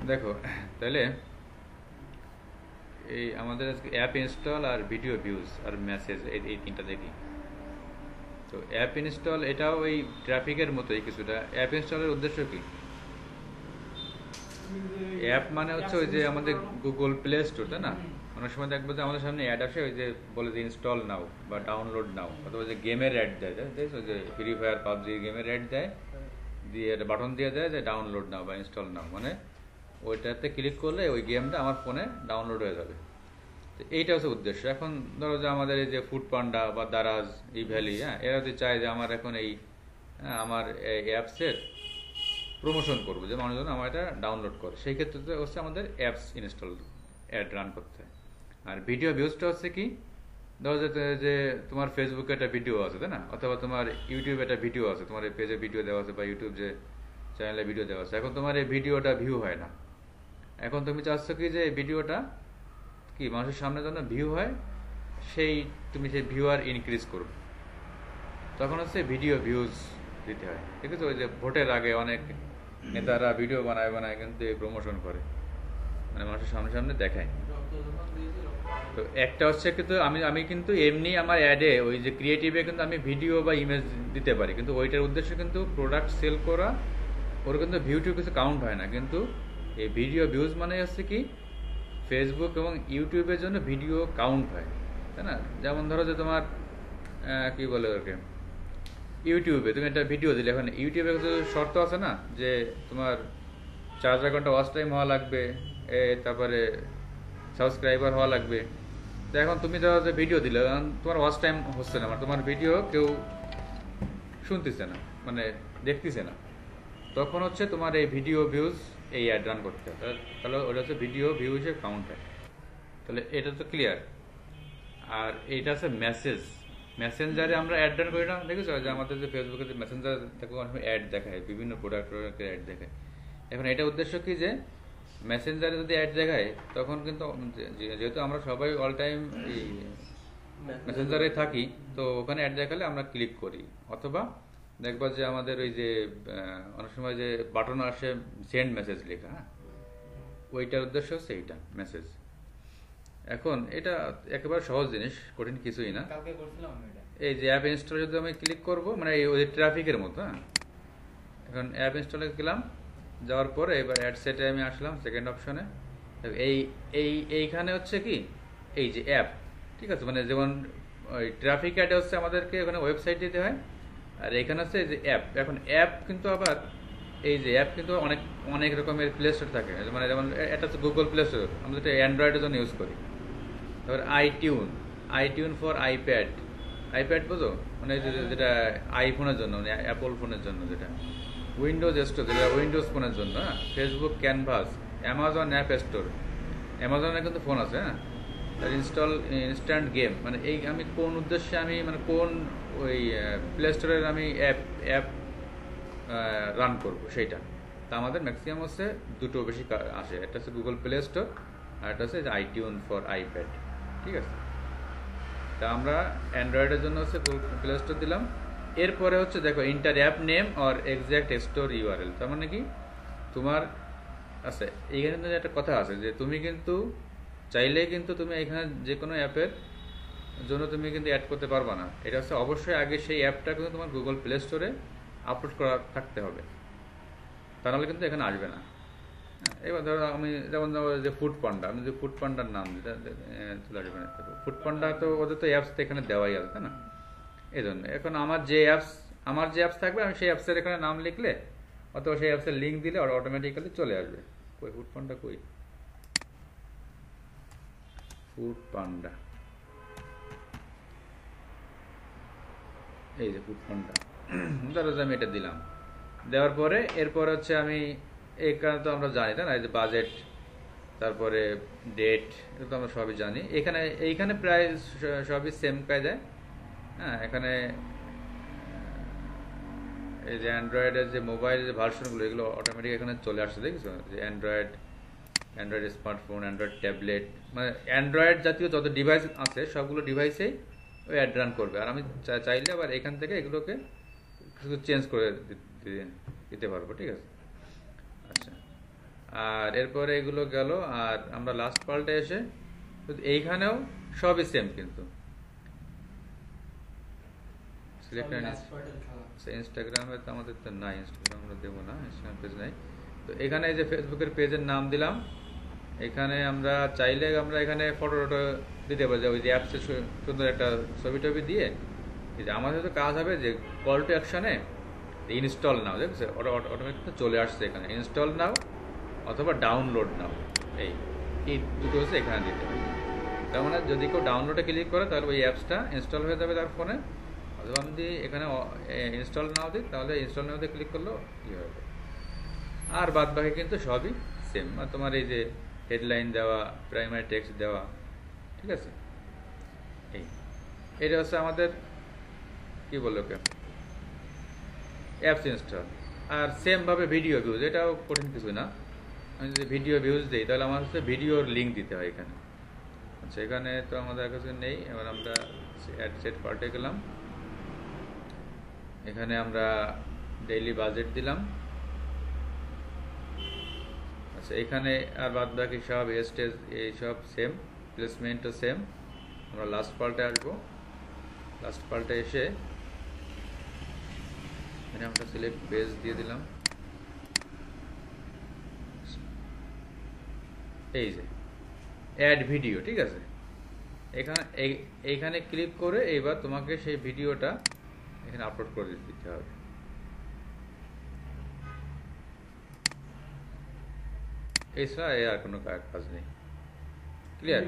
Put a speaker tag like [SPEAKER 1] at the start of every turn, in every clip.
[SPEAKER 1] দেখো, তাহলে এই আমাদের আজকে অ্যাপ ইনস্টল আর ভিডিও ভিউজ আর মেসেজ এই তিনটা দেখি। তো অ্যাপ ইনস্টল এটাও ওই ট্রাফিকের মতোই কিছুটা। অ্যাপ ইনস্টলের উদ্দেশ্য কি? অ্যাপ মানে হচ্ছে ওই যে আমাদের গুগল প্লে স্টোর, তাই না? অনেক সময় দেখবো যে আমাদের সামনে অ্যাড আসে, ওই যে বলে যে ইনস্টল নাও বা ডাউনলোড নাও, অথবা যে গেমের অ্যাড দেয়, দেখছো যে ফ্রি ফায়ার পাবজি গেমের অ্যাড দেয়, দিয়ে একটা বাটন দিয়ে দেয় যে ডাউনলোড নাও বা ইনস্টল নাও, মানে ওইটাতে ক্লিক করলে ওই গেমটা আমার ফোনে ডাউনলোড হয়ে যাবে। তো এইটা হচ্ছে উদ্দেশ্য। এখন ধরো যে আমাদের এই যে ফুড পান্ডা বা দারাজ, ই ভ্যালি, হ্যাঁ, এরা যদি চায় যে আমার এখন এই আমার অ্যাপসের প্রমোশন করবো, যে মানুষজন আমার এটা ডাউনলোড করে, সেই ক্ষেত্রে তো হচ্ছে আমাদের অ্যাপস ইনস্টল অ্যাড রান করতে হয়। আর ভিডিও ভিউজটা হচ্ছে কি, ধরো যে তোমার ফেসবুকে একটা ভিডিও আছে, তাই না? অথবা তোমার ইউটিউবে একটা ভিডিও আছে, তোমার এই পেজে ভিডিও দেওয়া আছে বা ইউটিউব যে চ্যানেলে ভিডিও দেওয়া আছে, এখন তোমার এই ভিডিওটা ভিউ হয় না। এখন তুমি চাচ্ছ কি যে এই ভিডিওটা কি মানুষের সামনে যেন ভিউ হয়, সেই তুমি সেই ভিউয়ার ইনক্রিজ করবে, তখন হচ্ছে ভিডিও ভিউজ দিতে হয়। ঠিক আছে? ওই যে ভোটের আগে অনেক নেতারা ভিডিও বানায় বানায় কিন্তু প্রমোশন করে, মানে মানুষের সামনে সামনে দেখায়। তো একটা হচ্ছে কিন্তু আমি আমি কিন্তু এমনি আমার অ্যাডে ওই যে ক্রিয়েটিভে কিন্তু আমি ভিডিও বা ইমেজ দিতে পারি, কিন্তু ওইটার উদ্দেশ্য কিন্তু প্রোডাক্ট সেল করা, ওর কিন্তু ভিউ টিউ কিছু কাউন্ট হয় না। কিন্তু এই ভিডিও ভিউজ মানে হচ্ছে কি, ফেসবুক এবং ইউটিউবের জন্য ভিডিও কাউন্ট হয়, তাই না? যেমন ধরো যে তোমার কি বলে ওকে, ইউটিউবে তুমি একটা ভিডিও দিলে, এখন ইউটিউবে কিছু শর্ত আছে না, যে তোমার 4 ঘন্টা ওয়াচ টাইম হওয়া লাগবে, তারপরে সাবস্ক্রাইবার হওয়া লাগবে। তো এখন তুমি ধরো যে ভিডিও দিলে, এখন তোমার ওয়াচ টাইম হচ্ছে না, মানে তোমার ভিডিও কেউ শুনতেছে না, মানে দেখতেছে না, তখন হচ্ছে তোমার এই ভিডিও ভিউজ এই অ্যাড রান করতে হবে। তাহলে ওটা হচ্ছে ভিডিও ভিউ হিসেবে কাউন্ট হয়। তাহলে এটা তো ক্লিয়ার। আর এইটা আছে মেসেজ। মেসেঞ্জারে আমরা অ্যাড রান করি না, দেখেছো যে আমাদের যে ফেসবুকে যে মেসেঞ্জার দেখো অনেক সময় অ্যাড দেখায়, বিভিন্ন প্রোডাক্টের অ্যাড দেখায়। এখন এটা উদ্দেশ্য কি, যে মেসেঞ্জারে যদি অ্যাড দেখায়, তখন কিন্তু যেহেতু আমরা সবাই অল টাইম এই মেসেঞ্জারে থাকি, তো ওখানে অ্যাড দেখালে আমরা ক্লিক করি। অথবা দেখবা যে আমাদের ওই যে অনেক সময় যে বাটন আসে সেন্ড মেসেজ লেখা, হ্যাঁ, ওইটার উদ্দেশ্য হচ্ছে এইটা মেসেজ। এখন এটা একেবারে সহজ জিনিস, কঠিন কিছুই না। এই যে অ্যাপ ইনস্টল যদি আমি ক্লিক করব, মানে ওই ট্রাফিকের মতো, হ্যাঁ। এখন অ্যাপ ইনস্টলে গেলাম, যাওয়ার পরে এবার অ্যাড সেটে আমি আসলাম সেকেন্ড অপশনে। এই এই এইখানে হচ্ছে কি, এই যে অ্যাপ, ঠিক আছে, মানে যেমন ওই ট্রাফিক অ্যাডে হচ্ছে আমাদেরকে ওখানে ওয়েবসাইট দিতে হয়, আর এখানে হচ্ছে এই যে অ্যাপ। এখন অ্যাপ কিন্তু আবার এই যে অ্যাপ কিন্তু অনেক অনেক রকমের প্লে স্টোর থাকে, মানে যেমন এটা হচ্ছে গুগল প্লে স্টোর, আমরা যেটা অ্যান্ড্রয়েডের জন্য ইউজ করি। তারপর iTunes, iTunes for iPad, iPad বোঝো, মানে যেটা আইফোনের জন্য, মানে অ্যাপল ফোনের জন্য যেটা। উইন্ডোজ স্টোর, যেটা উইন্ডোজ ফোনের জন্য, হ্যাঁ। Facebook canvas, Amazon app store, অ্যামাজনের কিন্তু ফোন আছে, হ্যাঁ। আর ইনস্টল ইনস্ট্যান্ট গেম, মানে এই আমি কোন উদ্দেশ্যে আমি মানে কোন ওই প্লে স্টোরের আমি অ্যাপ অ্যাপ রান করব সেইটা। তা আমাদের ম্যাক্সিমাম হচ্ছে দুটো বেশি আসে, একটা হচ্ছে গুগল প্লে স্টোর, আর একটা হচ্ছে আইটিউন ফর আইপ্যাড। ঠিক আছে? তা আমরা অ্যান্ড্রয়েডের জন্য হচ্ছে প্লে স্টোর দিলাম। এরপরে হচ্ছে দেখো inter app name or exact store URL, তার মানে কি তোমার আছে এইখানে কিন্তু একটা কথা আছে, যে তুমি কিন্তু চাইলে কিন্তু তুমি এখানে যে কোনো অ্যাপের জন্য তুমি কিন্তু অ্যাড করতে পারবা না। এটা হচ্ছে অবশ্যই আগে সেই অ্যাপটা কিন্তু তোমার গুগল প্লে স্টোরে আপলোড করা থাকতে হবে, তা নাহলে কিন্তু এখানে আসবে না। এবার ধরো আমি যেমন ধরো যে ফুড পান্ডা, আমি যে ফুড পান্ডার নাম যেটা চলে আসবে না, ফুড পান্ডা তো ওদের তো অ্যাপস তো এখানে দেওয়াই আছে, তাই না? এই জন্য এখন আমার যে অ্যাপস থাকবে, আমি সেই অ্যাপসের এখানে নাম লিখলে অথবা সেই অ্যাপসের লিঙ্ক দিলে অটোমেটিক্যালি চলে আসবে। কই ফুড পান্ডা, কই ফুড পান্ডা, এই যে ফুড পান্ডা। ধরো যে আমি এটা দিলাম, দেওয়ার পরে এরপর হচ্ছে আমি এই কারণে তো আমরা জানি, তাই না, এই যে বাজেট, তারপরে ডেট, এটা তো আমরা সবই জানি। এইখানে প্রায় সবই সেম কায়দায়, হ্যাঁ। এখানে এই যে অ্যান্ড্রয়েডের যে মোবাইল যে ভার্সনগুলো, এগুলো অটোমেটিক এখানে চলে আসছে, দেখছো যে অ্যান্ড্রয়েড স্মার্টফোন, অ্যান্ড্রয়েড ট্যাবলেট, মানে অ্যান্ড্রয়েড জাতীয় যত ডিভাইস আছে সবগুলো ডিভাইসেই ওই অ্যাড রান করবে। আর আমি চাইলে আবার এখান থেকে এগুলোকে কিছু চেঞ্জ করে দিতে পারবো। ঠিক আছে? আচ্ছা, আর এরপরে এগুলো গেল। আর আমরা লাস্ট পাল্টে এসে এইখানেও সবই সেম, কিন্তু ইনস্টাগ্রামে তো আমাদের তো নাই, ইনস্টাগ্রাম আমরা দেবো না, ইনস্টাগ্রাম পেজ নাই। তো এখানে এই যে ফেসবুকের পেজের নাম দিলাম, এখানে আমরা চাইলে আমরা এখানে ফটো টটো দিতে পারি, যে ওই যে অ্যাপসে সুন্দর একটা ছবি টবি দিয়ে। যে আমাদের তো কাজ হবে যে কল টু অ্যাকশনে ইনস্টল নাও, দেখছে ওটা অটোমেটিক চলে আসছে এখানে, ইনস্টল নাও অথবা ডাউনলোড নাও, এই দুটো হচ্ছে এখানে দিতে হবে। তার মানে যদি কেউ ডাউনলোডে ক্লিক করে তাহলে ওই অ্যাপসটা ইনস্টল হয়ে যাবে তার ফোনে, অথবা আমি যদি এখানে ইনস্টল নাও দিই তাহলে ইনস্টল নাও দিয়ে ক্লিক করলেও কী হবে। আর বাদ বাকি কিন্তু সবই সেম, আর তোমার এই যে হেডলাইন দেওয়া, প্রাইমারি টেক্সট দেওয়া, ঠিক আছে। এটা হচ্ছে আমাদের কি বললো ওকে অ্যাপস ইনস্টল। আর সেমভাবে ভিডিও ভিউজ, এটাও কঠিন কিছু না। আমি যদি ভিডিও ভিউজ দিই তাহলে আমার হচ্ছে ভিডিওর লিঙ্ক দিতে হয় এখানে। আচ্ছা, এখানে তো আমাদের কাছে নেই। এবার আমরা অ্যাড সেট পাল্টে গেলাম, এখানে আমরা ডেইলি বাজেট দিলাম। আচ্ছা, এখানে আর বাদ বাকি সব স্টেজ এই সব সেম, প্লেসমেন্টও সেম। আমরা লাস্ট পাল্টে আসবো, লাস্ট পাল্টে এসে এখানে আমরা সিলেক্ট পেজ দিয়ে দিলাম। এই যে অ্যাড ভিডিও, ঠিক আছে। এইখানে ক্লিক করে এইবার তোমাকে সেই ভিডিওটা এখানে আপলোড করে দিতে হবে। এছাড়া আর কোনো কাজ নেই। ক্লিয়ার?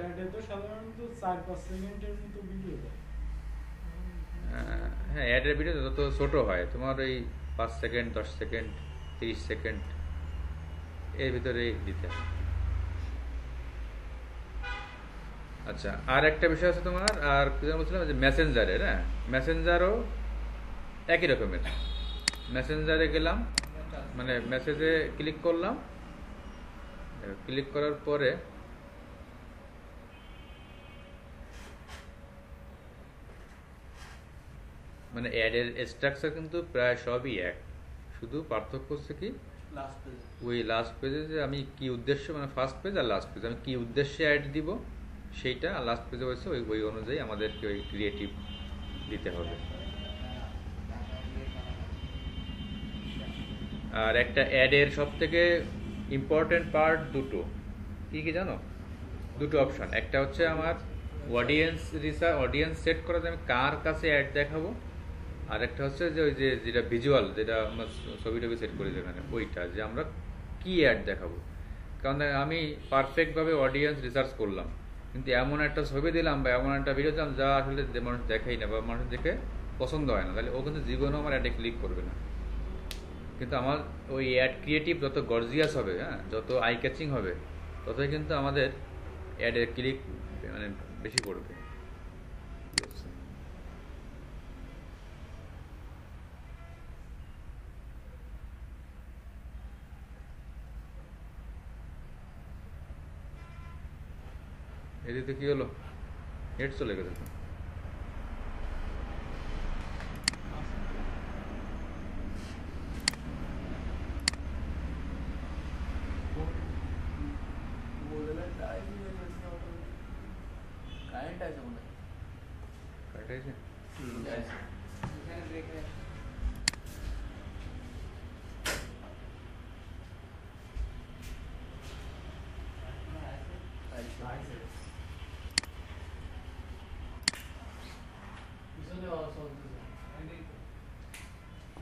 [SPEAKER 1] হ্যাঁ, অ্যাডের ভিডিও যত ছোট হয়, তোমার ওই 5 সেকেন্ড, 10 সেকেন্ড, 30 সেকেন্ড এর ভিতরেই দিতে হবে। আচ্ছা, আর একটা বিষয় আছে তোমার, আর বলছিলাম যে মেসেঞ্জারের, হ্যাঁ মেসেঞ্জারও একই রকমের। মেসেঞ্জারে গেলাম, মানে মেসেজে ক্লিক করলাম, ক্লিক করার পরে মানে অ্যাডের স্ট্রাকচার কিন্তু প্রায় সবই এক, শুধু পার্থক্য হচ্ছে কি ওই লাস্ট পেজে যে আমি কি উদ্দেশ্য, মানে ফার্স্ট পেজ আর লাস্ট পেজ আমি কি উদ্দেশ্যে অ্যাড দিব সেইটা, আর লাস্ট পেজে হচ্ছে ওই অনুযায়ী আমাদেরকে ওই ক্রিয়েটিভ দিতে হবে। আর একটা অ্যাডের সব থেকে ইম্পর্টেন্ট পার্ট দুটো, কি কি জানো? দুটো অপশন। একটা হচ্ছে আমার অডিয়েন্স সেট করা, যে আমি কার কাছে অ্যাড দেখাবো। আর একটা হচ্ছে যে ওই যে যেটা ভিজুয়াল, যেটা আমরা ছবি টবি সেট করি যেখানে, ওইটা যে আমরা কি অ্যাড দেখাবো। কারণ আমি পারফেক্টভাবে অডিয়েন্স রিসার্চ করলাম, কিন্তু এমন একটা ছবি দিলাম বা এমন একটা ভিডিও দিলাম যা আসলে মানুষ দেখাই না বা মানুষ দেখে পছন্দ হয় না, তাহলে ও কিন্তু জীবনেও আমার অ্যাডে ক্লিক করবে না। কিন্তু আমার ওই অ্যাড ক্রিয়েটিভ যত গর্জিয়াস হবে, হ্যাঁ যত আই ক্যাচিং হবে, ততই কিন্তু আমাদের অ্যাডের ক্লিক মানে বেশি করবে। এদিকে কি হলো? হেড চলে গেছে তো।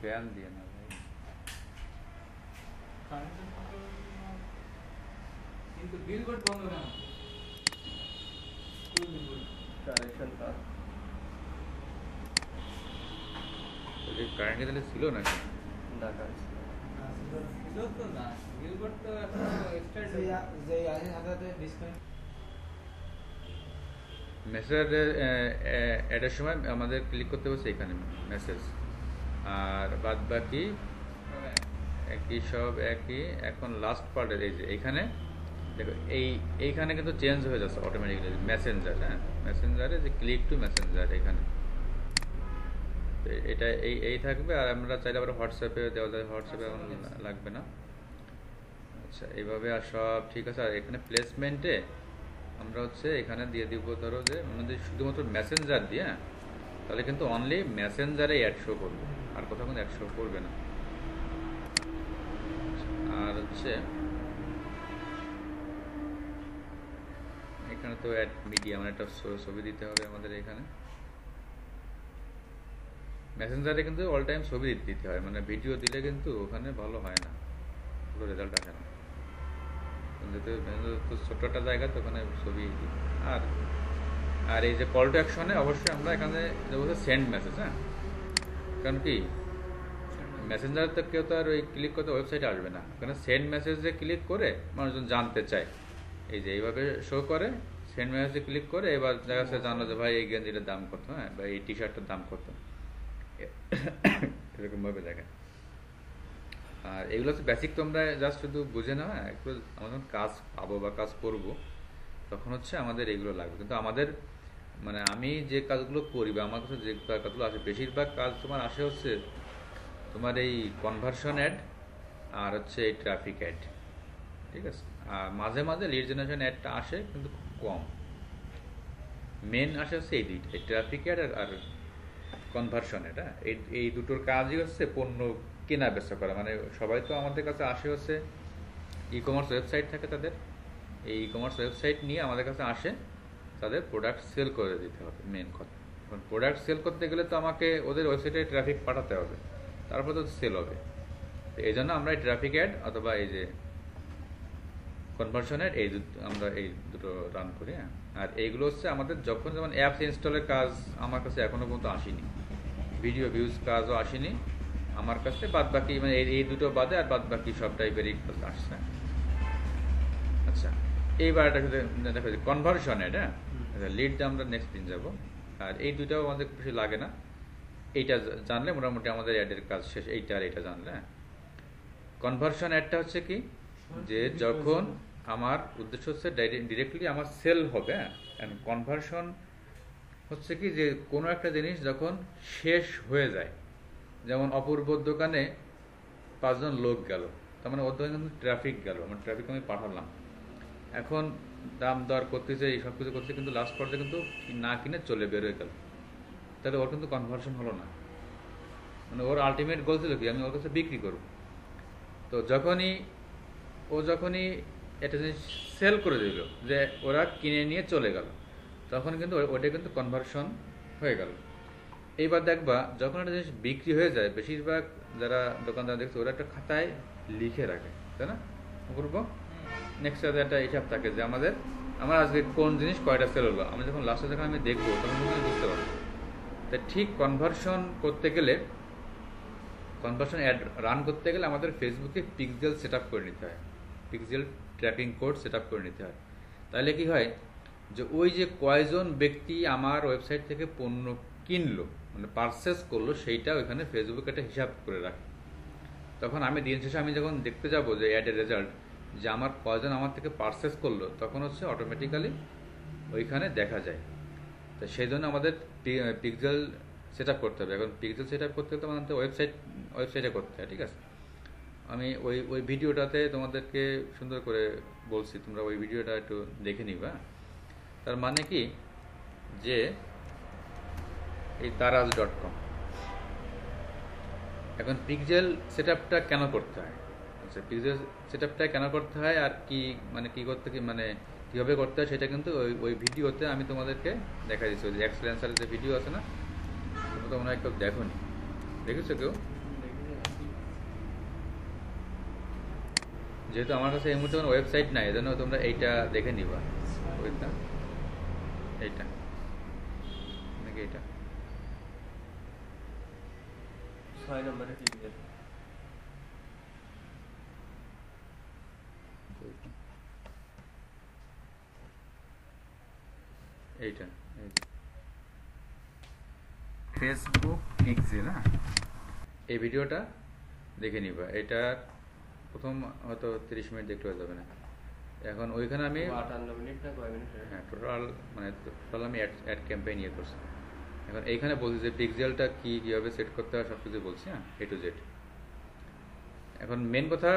[SPEAKER 1] ফ্যান দিয়ে না ভাই, কিন্তু বিলবোর্ড বন্ধ না, কানেকশন কার ওই কারেন্ট দিলে ছিল নাকি? ঢাকা ছিল তো না, বিলবোর্ড তো এখন স্টার্ট যে আছে সাথে ডিসকানেক্ট। মেসেজ অ্যাডের সময় আমাদের ক্লিক করতে হবে এখানে মেসেজ, আর বাদ বাকি একই, সব একই। এখন লাস্ট পার্টের এই যে এইখানে দেখো, এইখানে কিন্তু চেঞ্জ হয়ে যাচ্ছে অটোমেটিক্যালি মেসেঞ্জার, হ্যাঁ মেসেঞ্জারে যে ক্লিক টু মেসেঞ্জার এখানে, তো এটা এই থাকবে। আর আমরা চাইলে আবার হোয়াটসঅ্যাপে দেওয়া যায়, হোয়াটসঅ্যাপে এখন লাগবে না, আচ্ছা, এইভাবে আর সব ঠিক আছে। আর এখানে প্লেসমেন্টে আমরা হচ্ছে এখানে দিয়ে দিব, ধরো যে আমাদের শুধুমাত্র মেসেঞ্জার দিয়ে, হ্যাঁ, তাহলে কিন্তু অনলি মেসেঞ্জারে অ্যাড শো করবে, আর কোথাও কিন্তু অ্যাড শো করবে না। আর হচ্ছে এখানে তো অ্যাড মিডিয়া মানে একটা ছবি দিতে হবে আমাদের। এখানে মেসেঞ্জারে কিন্তু অল টাইম ছবি দিতে হয়, মানে ভিডিও দিলে কিন্তু ওখানে ভালো হয় না, ভালো রেজাল্ট আসে না। যেহেতু ছোট্ট একটা জায়গা তো ওখানে ছবি। আর আর এই যে কল টু অ্যাকশনে অবশ্যই আমরা এখানে দেবো সেন্ড মেসেজ, হ্যাঁ, কারণ কি মেসেঞ্জার তো কেউ তো আর ওই ক্লিক করতে ওয়েবসাইটে আসবে না, ওখানে সেন্ড মেসেজে ক্লিক করে মানুষজন জানতে চায়। এই যে এইভাবে শো করে সেন্ড মেসেজে ক্লিক করে এবার দেখা যাচ্ছে জানলো যে ভাই এই গেঞ্জিটার দাম কত, হ্যাঁ, বা এই টি শার্টটার দাম কত, এরকমভাবে দেখে। আর এগুলো হচ্ছে বেসিক, তোমরা জাস্ট শুধু বুঝে নাও। হ্যাঁ, একটু আমরা যখন কাজ পাবো বা কাজ করবো তখন হচ্ছে আমাদের এগুলো লাগবে। কিন্তু আমাদের মানে আমি যে কাজগুলো করি বা আমার কাছে যে কাজগুলো আসে, বেশিরভাগ কাজ তোমার আসে হচ্ছে তোমার এই কনভার্সন অ্যাড আর হচ্ছে এই ট্রাফিক অ্যাড, ঠিক আছে। আর মাঝে মাঝে লিড জেনারেশন অ্যাডটা আসে কিন্তু খুব কম। মেন আসে হচ্ছে এই দুইটা, এই ট্রাফিক অ্যাড আর কনভার্সন অ্যাড। হ্যাঁ, এই দুটোর কাজই হচ্ছে পণ্য কেনা বেচা করা। মানে সবাই তো আমাদের কাছে আসে হচ্ছে ই কমার্স ওয়েবসাইট থাকে তাদের, এই ই কমার্স ওয়েবসাইট নিয়ে আমাদের কাছে আসে, তাদের প্রোডাক্ট সেল করে দিতে হবে মেন কথা। এখন প্রোডাক্ট সেল করতে গেলে তো আমাকে ওদের ওয়েবসাইটে ট্রাফিক পাঠাতে হবে, তারপর তো সেল হবে। তো এই জন্য আমরা এই ট্রাফিক অ্যাড অথবা এই যে কনভার্সন অ্যাড আমরা এই দুটো রান করি। হ্যাঁ, আর এইগুলো হচ্ছে আমাদের যখন যেমন অ্যাপস ইনস্টলের কাজ আমার কাছে এখনো পর্যন্ত আসেনি, ভিডিও ভিউজ কাজও আসেনি আমার কাছে, বাদ বাকি মানে এই দুটো বাদে আর বাদ বাকি সব টাইপেরই আসছে। আচ্ছা, এইবার এটা দেখা যায় কনভার্সন অ্যাড। হ্যাঁ, লিড আমরা নেক্সট দিন যাব। আর এই দুইটাও আমাদের বেশি লাগে না, এইটা জানলে মোটামুটি আমাদের অ্যাডের কাজ শেষ, এইটা আর এটা জানলে। হ্যাঁ, কনভার্সন অ্যাডটা হচ্ছে কি, যে যখন আমার উদ্দেশ্য হচ্ছে ডিরেক্টলি আমার সেল হবে। হ্যাঁ, কনভার্সন হচ্ছে কি যে কোনো একটা জিনিস যখন শেষ হয়ে যায়, যেমন অপূর্বর দোকানে 5 জন লোক গেল, তার মানে ওর দোকানে কিন্তু ট্রাফিক গেল, মানে ট্রাফিক আমি পাঠালাম, এখন দাম দর করতেছে এই সব কিছু করতে, কিন্তু লাস্ট পর্যায়ে কিন্তু না কিনে চলে বেরোয় গেল, তাহলে ওর কিন্তু কনভার্সন হলো না। মানে ওর আলটিমেট গোল ছিল কি আমি ওর কাছে বিক্রি করব। তো যখনই একটা জিনিস সেল করে দিল, যে ওরা কিনে নিয়ে চলে গেল, তখন কিন্তু ওটা কিন্তু কনভার্সন হয়ে গেল। এইবার দেখবা যখন একটা জিনিস বিক্রি হয়ে যায়, বেশিরভাগ যারা দোকানদার দেখছে ওরা একটা খাতায় লিখে রাখে, তাই না? অপূর্ব নেক্সট একটা হিসাব থাকে যে আমার আজকে কোন জিনিস কয়টা সেল হলো, আমি যখন লাস্টে যখন আমি দেখবো তখন কিন্তু বুঝতে পারবো। তাই ঠিক কনভার্সন করতে গেলে, কনভার্সন অ্যাড রান করতে গেলে আমাদের ফেসবুকে পিক্সেল সেট আপ করে নিতে হয়, pixel tracking code set up করে নিতে হয়। তাহলে কি হয় যে ওই যে কয়জন ব্যক্তি আমার ওয়েবসাইট থেকে পণ্য কিনলো মানে পারচেস করলো, সেইটা ওইখানে ফেসবুক একটা হিসাব করে রাখে। তখন আমি দিন শেষে আমি যখন দেখতে যাবো যে অ্যাডের রেজাল্ট, যে আমার কয়জন আমার থেকে পারচেস করলো, তখন হচ্ছে অটোমেটিক্যালি ওইখানে দেখা যায়। তো সেই জন্য আমাদের পিক্সেল সেট আপ করতে হবে। এখন পিক্সেল সেট আপ করতে হলে আমাদের ওয়েবসাইটে করতে হয়, ঠিক আছে। আমি ওই ভিডিওটাতে তোমাদেরকে সুন্দর করে বলছি, তোমরা ওই ভিডিওটা একটু দেখে নিবা। তার মানে কি যে এই daraz.com, এখন পিক্সেল সেট আপটা কেন করতে হয়, আচ্ছা পিক্সেল সেট আপটা কেন করতে হয় আর কি মানে কি করতে কি মানে কীভাবে করতে হয়, সেটা কিন্তু ওই ভিডিওতে আমি তোমাদেরকে দেখা দিচ্ছি। ওই যে এক্সেলেন্সারের যে ভিডিও আছে না, তোমরা তো মনে হয় কেউ দেখো নি, দেখেছো কেউ? যেহেতু আমার কাছে এই মুহূর্তে কোনো ওয়েবসাইট নাই, এজন্য তোমরা এইটা দেখে নিবা। ওইটা এইটা নাকি এইটা
[SPEAKER 2] 6 নম্বরে পিক্সেল,
[SPEAKER 1] এইটা ফেসবুক পিক্সেল। হ্যাঁ, এই ভিডিওটা দেখে নিবা। এটা প্রথম হয়তো 30 মিনিট দেখতে হয়ে যাবে না। এখন ওইখানে আমি
[SPEAKER 2] 58 মিনিট না কয় মিনিট,
[SPEAKER 1] হ্যাঁ টোটাল আমি অ্যাড ক্যাম্পেইন ইয়ে করছি। এখন এইখানে বলছি যে পিক্সেলটা কীভাবে সেট করতে হয় সব কিছু বলছি, হ্যাঁ, A to Z। এখন মেন কথা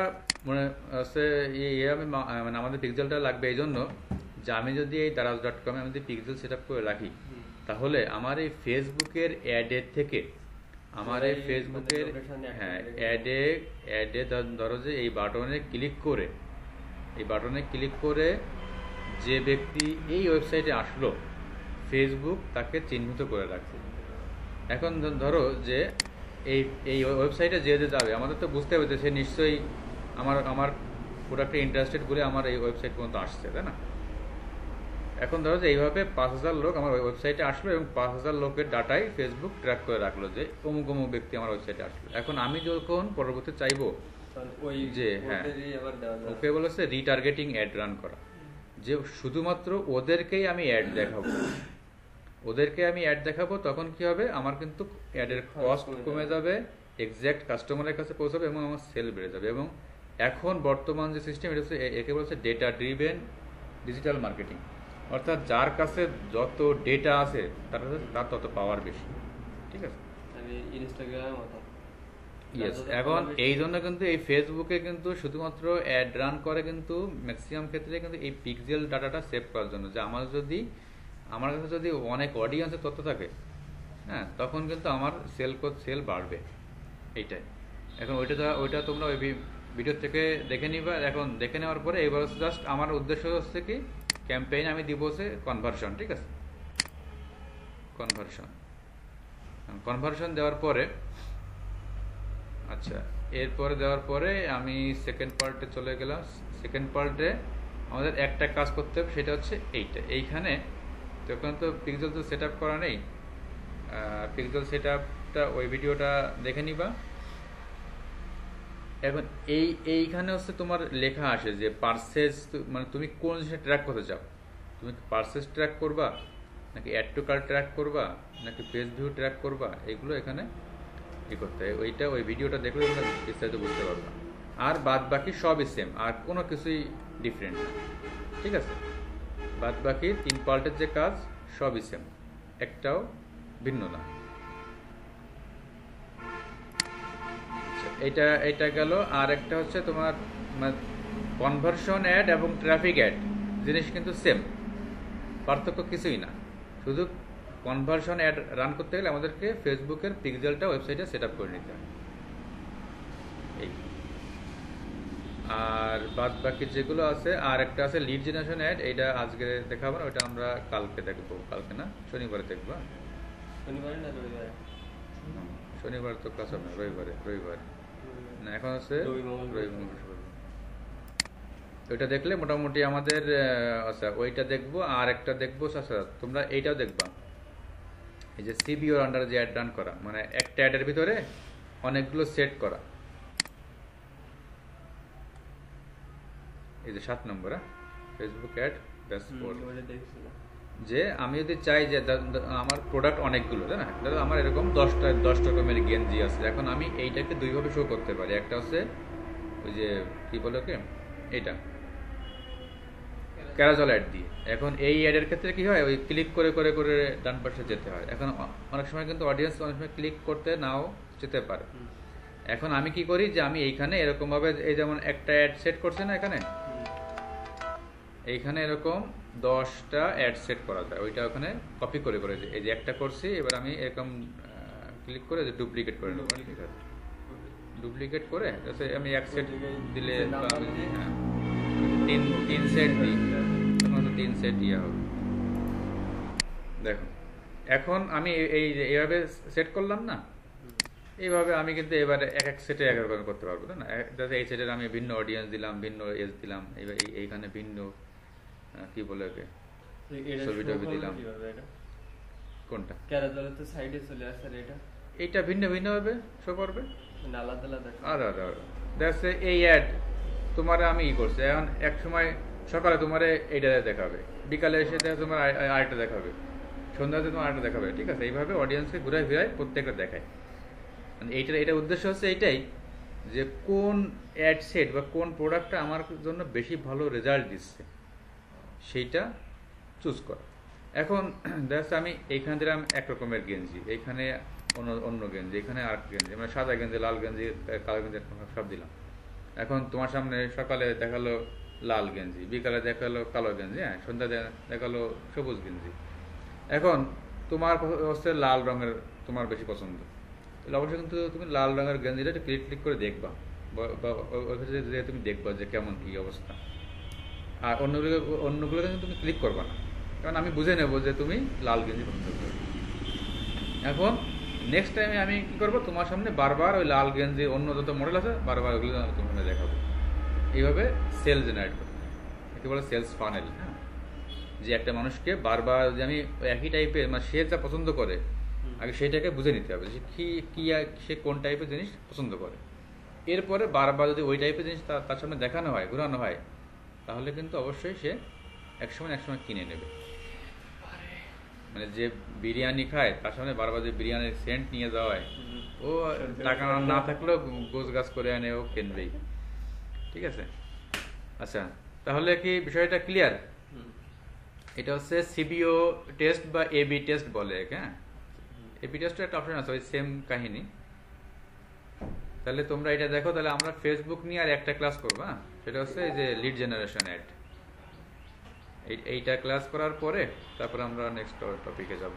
[SPEAKER 1] মনে হচ্ছে আমি মানে আমাদের পিক্সেলটা লাগবে এই জন্য যে আমি যদি এই daraz.com আমি যদি পিক্সেল সেট আপ করে রাখি, তাহলে আমার এই ফেসবুকের অ্যাডের থেকে আমার এই ফেসবুকের হ্যাঁ অ্যাডে ধরো যে এই বাটনে ক্লিক করে যে ব্যক্তি এই ওয়েবসাইটে আসলো, ফেসবুক তাকে চিহ্নিত করে রাখছে। এখন ধরো যে এই ওয়েবসাইটে যে যাবে, আমাদের তো বুঝতে হবে যে সে নিশ্চয়ই আমার প্রোডাক্টে ইন্টারেস্টেড বলে আমার এই ওয়েবসাইট পর্যন্ত আসছে, তাই না? এখন ধরো যে এইভাবে 5,000 লোক আমার ওয়েবসাইটে আসলো এবং 5,000 লোকের ডাটাই ফেসবুক ট্র্যাক করে রাখলো যে অমুক অমুক ব্যক্তি আমার ওয়েবসাইটে আসলো। এখন আমি যখন পরবর্তী চাইবো যে হ্যাঁ ওকে বলেছে রিটার্গেটিং অ্যাড রান করা, যে শুধুমাত্র ওদেরকেই আমি অ্যাড দেখাবো, তখন কি হবে, আমার কিন্তু অ্যাডের কস্ট কমে যাবে, এক্স্যাক্ট কাস্টমারের কাছে পৌঁছাবে এবং আমার সেল বেড়ে যাবে। এবং এখন বর্তমান যে সিস্টেম, এটা হচ্ছে একে বলছে ডেটা ড্রিভেন ডিজিটাল মার্কেটিং, অর্থাৎ যার কাছে যত ডেটা আছে তার তত পাওয়ার বেশি। ঠিক আছে, ইয়েস। এখন এই জন্য কিন্তু এই ফেসবুকে কিন্তু শুধুমাত্র অ্যাড রান করে কিন্তু ম্যাক্সিমাম ক্ষেত্রে কিন্তু এই পিক্সেল ডাটাটা সেভ করার জন্য, যে আমার কাছে যদি অনেক অডিয়েন্সের তথ্য থাকে, হ্যাঁ, তখন কিন্তু আমার সেল বাড়বে, এইটাই। এখন ওইটা তোমরা ওই ভিডিও থেকে দেখে নিবা। এখন দেখে নেওয়ার পরে এবার জাস্ট আমার উদ্দেশ্য হচ্ছে কি, ক্যাম্পেইন আমি দিব হচ্ছে কনভার্সন। ঠিক আছে, কনভার্সন দেওয়ার পরে আচ্ছা, এরপরে দেওয়ার পরে আমি সেকেন্ড পার্টে চলে গেলাম। সেকেন্ড পার্টে আমাদের একটা কাজ করতে হবে, সেটা হচ্ছে এইখানে তখন তো পিক্সেল তো সেট আপ করা নেই। পিক্সেল সেট আপটা ওই ভিডিওটা দেখে নিবা। এখন এইখানে হচ্ছে তোমার লেখা আসে যে পারচেজ, মানে তুমি কোন জিনিসটা ট্র্যাক করতে চাও, তুমি পারচেজ ট্র্যাক করবা নাকি অ্যাড টু কার্ট ট্র্যাক করবা নাকি পেজ ভিউ ট্র্যাক করবা, এগুলো এখানে করতে হয়। ওই ভিডিওটা দেখলে তোমরা বিস্তারিত বুঝতে পারবা। আর বাদ বাকি সবই সেম, আর কোনো কিছুই ডিফারেন্ট না। ঠিক আছে, বাদ বাকি 3 পার্টের যে কাজ সবই সেম, একটাও ভিন্ন না। এটা গেল। আর একটা হচ্ছে তোমার কনভার্সন অ্যাড এবং ট্রাফিক অ্যাড জিনিস কিন্তু সেম, পার্থক্য কিছুই না। শুধু কনভার্সন অ্যাড রান করতে গেলে আমাদেরকে ফেসবুকের পিক্সেলটা ওয়েবসাইটে সেট আপ করে নিতে হয়। আর বাদ বাকি যেগুলো আছে, আর একটা আছে লিড জেনারেশন অ্যাড, এটা আজকে দেখাবো না, ওটা আমরা কালকে দেখবো। কালকে না, শনিবারে দেখবো। শনিবার তো ক্লাস হবে না, রবিবারে না, এখন আছে ওইটা দেখলে মোটামুটি আমাদের আচ্ছা ওইটা দেখবো। আর একটা দেখবো, আচ্ছা তোমরা এইটাও দেখবা, এই যে সিবিওর আন্ডারে যে অ্যাড রান করা, মানে একটা অ্যাডের ভিতরে অনেকগুলো সেট করা। এই যে 7 নম্বর ফেসবুক অ্যাড ড্যাশবোর্ড, যে আমি যদি চাই যে আমার প্রোডাক্ট অনেকগুলো, তাই না, ধরো আমার এরকম 10 রকমের গেঞ্জি আছে, এখন আমি এইটাকে দুইভাবে শো করতে পারি। একটা হচ্ছে ওই যে কি বলে ওকে, এটা ক্যারাজল অ্যাড দিয়ে। এখন এই অ্যাডের ক্ষেত্রে কি হয়, ওই ক্লিক করে করে করে ডান পাশে যেতে হয়। এখন অনেক সময় কিন্তু অডিয়েন্স অনেক সময় ক্লিক করতে নাও যেতে পারে। এখন আমি কি করি, যে আমি এইখানে এরকম ভাবে, এই যেমন একটা অ্যাড সেট করছে না, এইখানে এরকম 10টা অ্যাড সেট করা যায়, ওইটা ওখানে কপি করে করে এই যে একটা করছি, এবার আমি এরকম ক্লিক করে ডুপ্লিকেট করে নেবো। ঠিক আছে, ডুপ্লিকেট করে আমি এক সেট দিলে হ্যাঁ 3 সেট দিই, তখন 3 সেট ইয়ে হবে। দেখো এখন আমি এইভাবে সেট করলাম না, এইভাবে আমি কিন্তু এবারে এক সেটে এক রকম করতে পারবো, না? এই সেটের আমি ভিন্ন অডিয়েন্স দিলাম, ভিন্ন এজ দিলাম, এইখানে ভিন্ন কি বলে ওকে ছবি টবি দিলাম। কোনটা এইটা ভিন্ন ভিন্ন ভাবে শো করবে, আলাদা দেখছে। এই অ্যাড তোমার আমি করছি, এখন এক সময় সকালে তোমার এইটা দেখাবে, বিকালে এসে তোমার আরেকটা দেখাবে, সন্ধ্যাতে তোমার আরেকটা দেখাবে। ঠিক আছে, এইভাবে অডিয়েন্সকে ঘুরায় ফিরায় প্রত্যেকটা দেখায়। মানে এইটার উদ্দেশ্য হচ্ছে এইটাই, যে কোন অ্যাড সেট বা কোন প্রোডাক্টটা আমার জন্য বেশি ভালো রেজাল্ট দিচ্ছে সেইটা চুজ করা। এখন দেখা আমি এইখানে দিলাম এক রকমের গেঞ্জি, এইখানে অন্য গেঞ্জি, এখানে আর গেঞ্জি, মানে সাদা গেঞ্জি, লাল গেঞ্জি, কালো গেঞ্জি সব দিলাম। এখন তোমার সামনে সকালে দেখালো লাল গেঞ্জি, বিকালে দেখালো কালো গেঞ্জি, হ্যাঁ, সন্ধ্যা দেখালো সবুজ গেঞ্জি। এখন তোমার হচ্ছে লাল রঙের তোমার বেশি পছন্দ, তাহলে অবশ্যই কিন্তু তুমি লাল রঙের গেঞ্জিটা একটু ক্লিক ক্লিক করে দেখবা, বা ওই ক্ষেত্রে যে তুমি দেখবা যে কেমন কি অবস্থা। আর অন্যগুলো কিন্তু তুমি ক্লিক করবা না, কারণ আমি বুঝে নেবো যে তুমি লাল গেঞ্জি পছন্দ করো। এখন নেক্সট টাইমে আমি কি করবো, তোমার সামনে বারবার ওই লাল গেঞ্জি অন্য যত মডেল আছে বারবার ওগুলো তোমার সামনে দেখাবো। এইভাবে সেল জেনারেট করবো, একে বলে সেলস ফানেল। হ্যাঁ, যে একটা মানুষকে বারবার যে আমি একই টাইপের, মানে সে যা পছন্দ করে আগে সেইটাকে বুঝে নিতে হবে যে কি সে কোন টাইপের জিনিস পছন্দ করে। এরপরে বারবার যদি ওই টাইপের জিনিস তার সামনে দেখানো হয়, ঘোরানো হয়, তাহলে কিন্তু অবশ্যই সে একসময় কিনে নেবে। মানে যে বিরিয়ানি খায় তার সামনে বারবার যে বিরিয়ানির সেন্ট নিয়ে যাওয়া হয়, ও টাকা না থাকলেও গোছ গাছ করে আনে, ও কিনবেই। ঠিক আছে, আচ্ছা, তাহলে কি বিষয়টা ক্লিয়ার? এটা হচ্ছে সিবিও টেস্ট বা এবি টেস্ট বলে। হ্যাঁ, এবি টেস্টের একটা অপশন আছে, ওই সেম কাহিনী। তাহলে তোমরা এটা দেখো। তাহলে আমরা ফেসবুক নিয়ে আর একটা ক্লাস করবো। হ্যাঁ, সেটা হচ্ছে এই যে লিড জেনারেশন অ্যাড। এইটা ক্লাস করার পরে তারপরে আমরা নেক্সট টপিকে যাব।